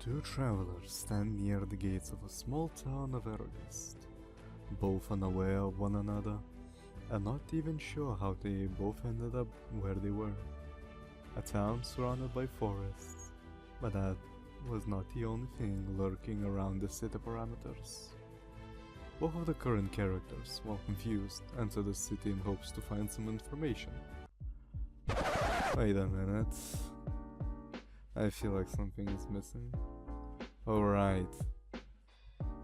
Two travelers stand near the gates of a small town of Erogist, both unaware of one another, and not even sure how they both ended up where they were. A town surrounded by forests, but that was not the only thing lurking around the city parameters. Both of the current characters, while confused, enter the city in hopes to find some information. Wait a minute. I feel like something is missing. Alright.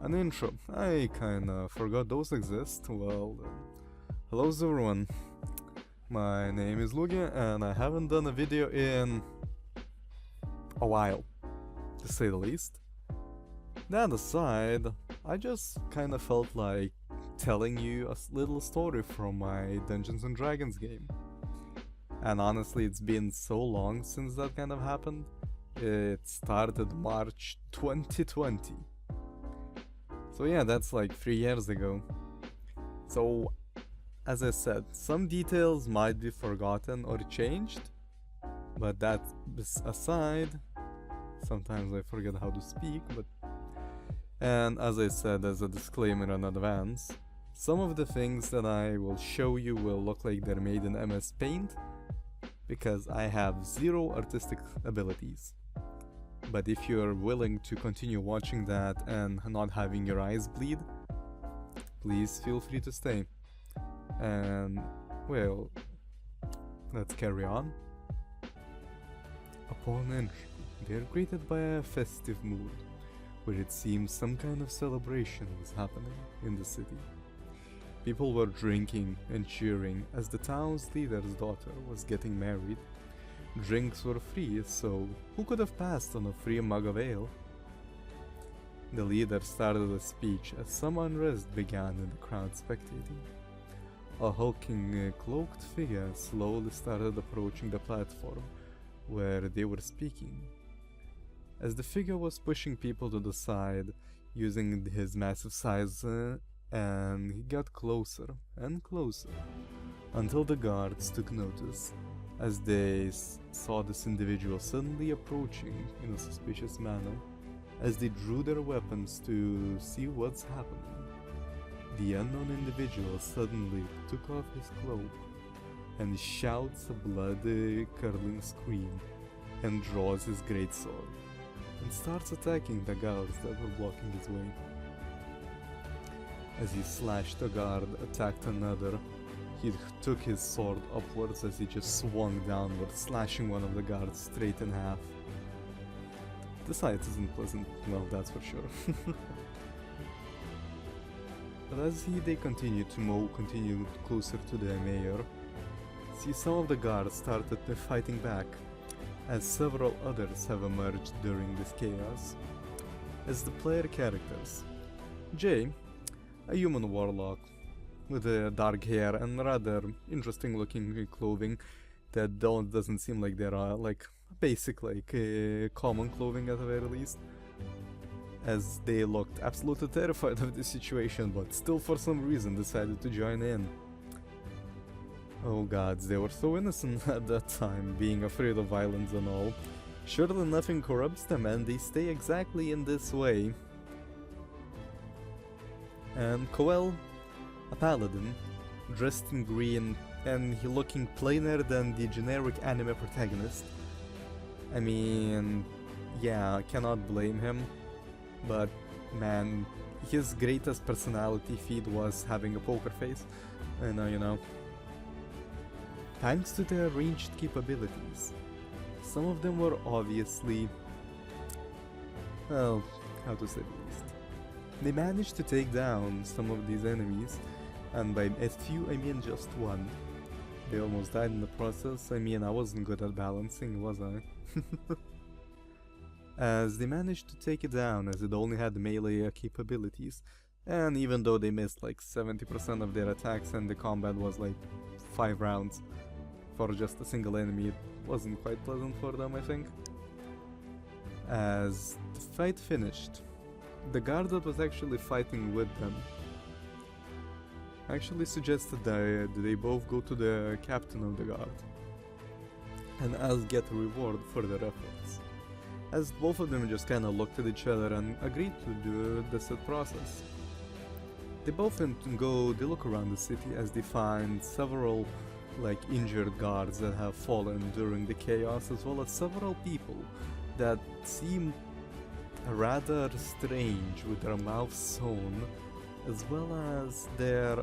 An intro. I kinda forgot those exist. Well, hello everyone. My name is Lugia and I haven't done a video in a while, to say the least. That aside, I just kinda felt like telling you a little story from my Dungeons and Dragons game. And honestly, it's been so long since that kind of happened. It started March 2020. So yeah, that's like 3 years ago. So, as I said, some details might be forgotten or changed, but that aside, sometimes I forget how to speak, but... And as I said as a disclaimer in advance, some of the things that I will show you will look like they're made in MS Paint, because I have zero artistic abilities. But if you're willing to continue watching that and not having your eyes bleed, please feel free to stay. And, well, let's carry on. Upon entry, they're greeted by a festive mood, where it seems some kind of celebration was happening in the city. People were drinking and cheering as the town's leader's daughter was getting married. Drinks were free, so who could have passed on a free mug of ale? The leader started a speech as some unrest began in the crowd spectating. A hulking, cloaked figure slowly started approaching the platform where they were speaking. As the figure was pushing people to the side, using his massive size, and he got closer and closer, until the guards took notice, as they saw this individual suddenly approaching in a suspicious manner. As they drew their weapons to see what's happening, the unknown individual suddenly took off his cloak and shouts a blood-curdling scream and draws his greatsword and starts attacking the guards that were blocking his way. As he slashed a guard, attacked another, he took his sword upwards as he just swung downward, slashing one of the guards straight in half. The sight isn't pleasant, well, that's for sure. But as they continued closer to the mayor, some of the guards started fighting back, as several others have emerged during this chaos. As the player characters, Jay, a human warlock with dark hair and rather interesting looking clothing that doesn't seem like there are like basic common clothing at the very least, as they looked absolutely terrified of the situation but still for some reason decided to join in. Oh gods, they were so innocent at that time, being afraid of violence and all. Surely nothing corrupts them and they stay exactly in this way. And Coel, a paladin, dressed in green and he looking plainer than the generic anime protagonist. I mean, yeah, I cannot blame him, but man, his greatest personality feat was having a poker face, and you know. Thanks to their ranged capabilities, some of them were obviously, well, how to say the least. They managed to take down some of these enemies, and by a few I mean just one. They almost died in the process. I mean, I wasn't good at balancing, was I? As they managed to take it down, as it only had melee capabilities, and even though they missed like 70% of their attacks and the combat was like 5 rounds for just a single enemy, it wasn't quite pleasant for them, I think. As the fight finished, the guard that was actually fighting with them actually suggested that they both go to the captain of the guard and get a reward for their efforts. as both of them just kinda looked at each other and agreed to do the said process. They both they look around the city as they find several injured guards that have fallen during the chaos, as well as several people that seem rather strange with their mouths sewn, as well as their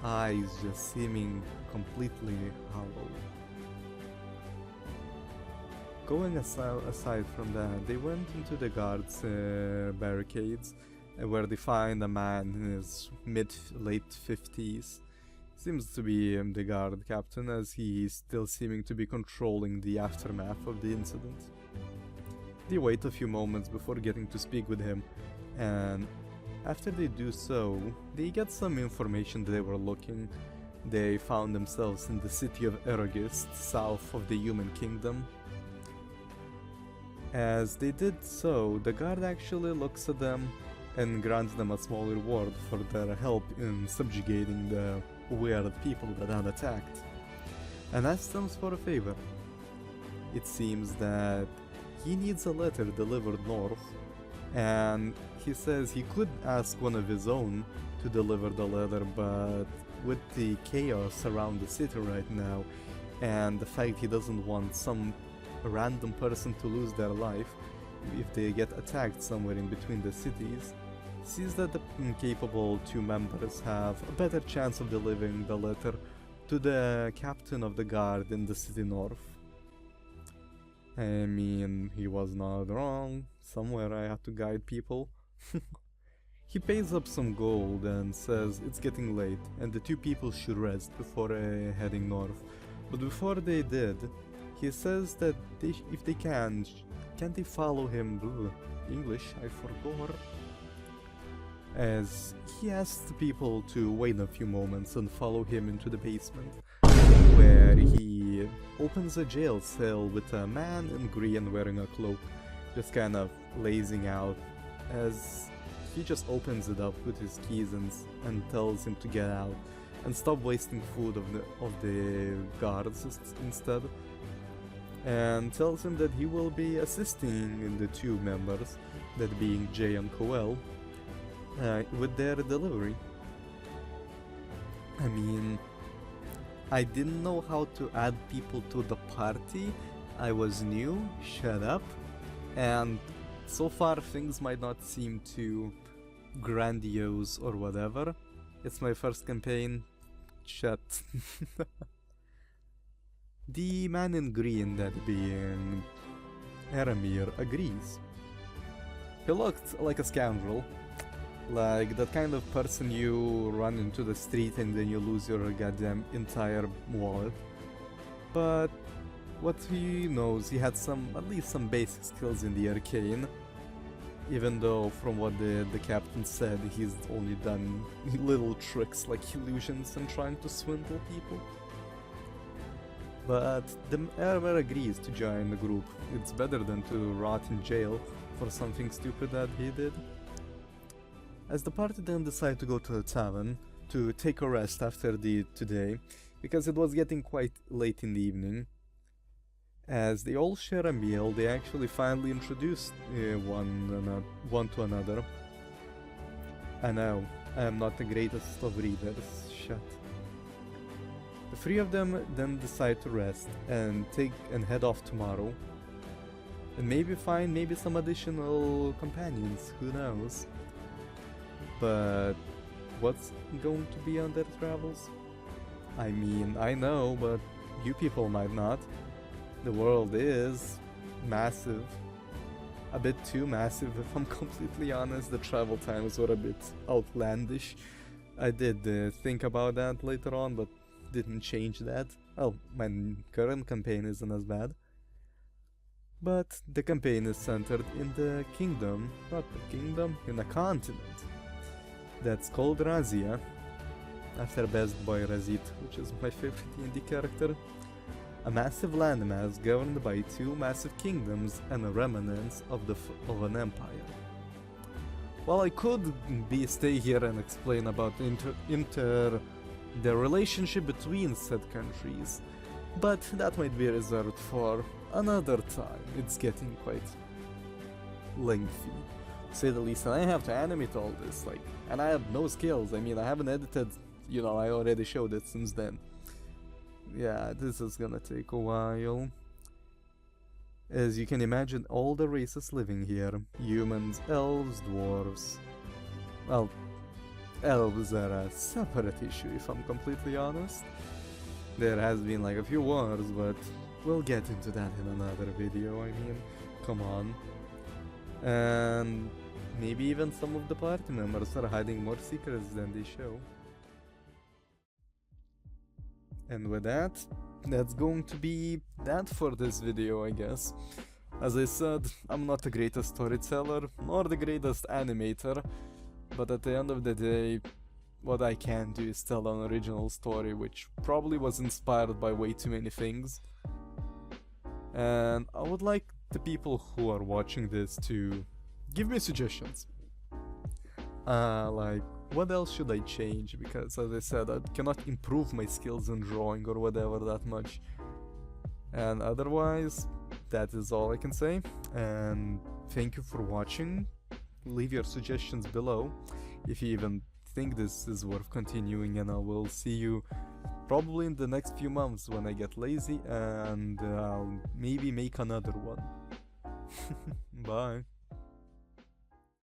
eyes just seeming completely hollow. Going aside from that, they went into the guards' barricades, where they find a man in his late 50s. Seems to be the guard captain, as he is still seeming to be controlling the aftermath of the incident. They wait a few moments before getting to speak with him, and after they do so, they get some information that they were looking. They found themselves in the city of Erogist, south of the human kingdom. As they did so, the guard actually looks at them and grants them a small reward for their help in subjugating the weird people that had attacked, and asks them for a favor. It seems that he needs a letter delivered north, and he says he could ask one of his own to deliver the letter, but with the chaos around the city right now, and the fact he doesn't want some random person to lose their life if they get attacked somewhere in between the cities, sees that the capable two members have a better chance of delivering the letter to the captain of the guard in the city north. I mean, he was not wrong. Somewhere I have to guide people. He pays up some gold and says it's getting late and the two people should rest before heading north. But before they did, he says that if they can't they follow him? English, I forgot. As he asks the people to wait a few moments and follow him into the basement, where he opens a jail cell with a man in green wearing a cloak, just kind of lazing out, as he just opens it up with his keys and tells him to get out and stop wasting food of the guards instead, and tells him that he will be assisting the two members, that being Jay and Coel, with their delivery. I mean, I didn't know how to add people to the party. I was new, shut up, and so far things might not seem too grandiose or whatever. It's my first campaign. Shut. The man in green, that being Aramir, agrees. He looked like a scoundrel, like that kind of person you run into the street and then you lose your goddamn entire wallet. But what he knows, he had at least some basic skills in the arcane, even though from what the captain said, he's only done little tricks like illusions and trying to swindle people. But the Aramir agrees to join the group. It's better than to rot in jail for something stupid that he did. As the party then decide to go to the tavern to take a rest after today, because it was getting quite late in the evening. As they all share a meal, they actually finally introduce one to another. I know, I am not the greatest of readers, shut. The three of them then decide to rest and head off tomorrow. And maybe find some additional companions, who knows. But what's going to be on their travels? I mean, I know, but you people might not. The world is massive. A bit too massive, if I'm completely honest. The travel times were a bit outlandish. I did think about that later on, but didn't change that. Well, my current campaign isn't as bad. But the campaign is centered in the kingdom, not the kingdom, in a continent that's called Razia, after Best Boy Razit, which is my favorite D&D character. A massive landmass governed by two massive kingdoms and a remnants of an empire. While I could stay here and explain about the relationship between said countries, but that might be reserved for another time. It's getting quite lengthy, to say the least, and I have to animate all this, like, and I have no skills. I mean, I haven't edited, you know, I already showed it since then. Yeah, this is gonna take a while. As you can imagine, all the races living here, humans, elves, dwarves. Well, elves are a separate issue, if I'm completely honest. There has been like a few wars, but we'll get into that in another video. I mean, come on. And maybe even some of the party members are hiding more secrets than they show. And with that, that's going to be that for this video, I guess. As I said, I'm not the greatest storyteller, nor the greatest animator, but at the end of the day, what I can do is tell an original story, which probably was inspired by way too many things. And I would like the people who are watching this to give me suggestions. Like, what else should I change? Because as I said, I cannot improve my skills in drawing or whatever that much. And otherwise, that is all I can say. And thank you for watching. Leave your suggestions below if you even think this is worth continuing, and I will see you probably in the next few months when I get lazy and I'll maybe make another one. Bye.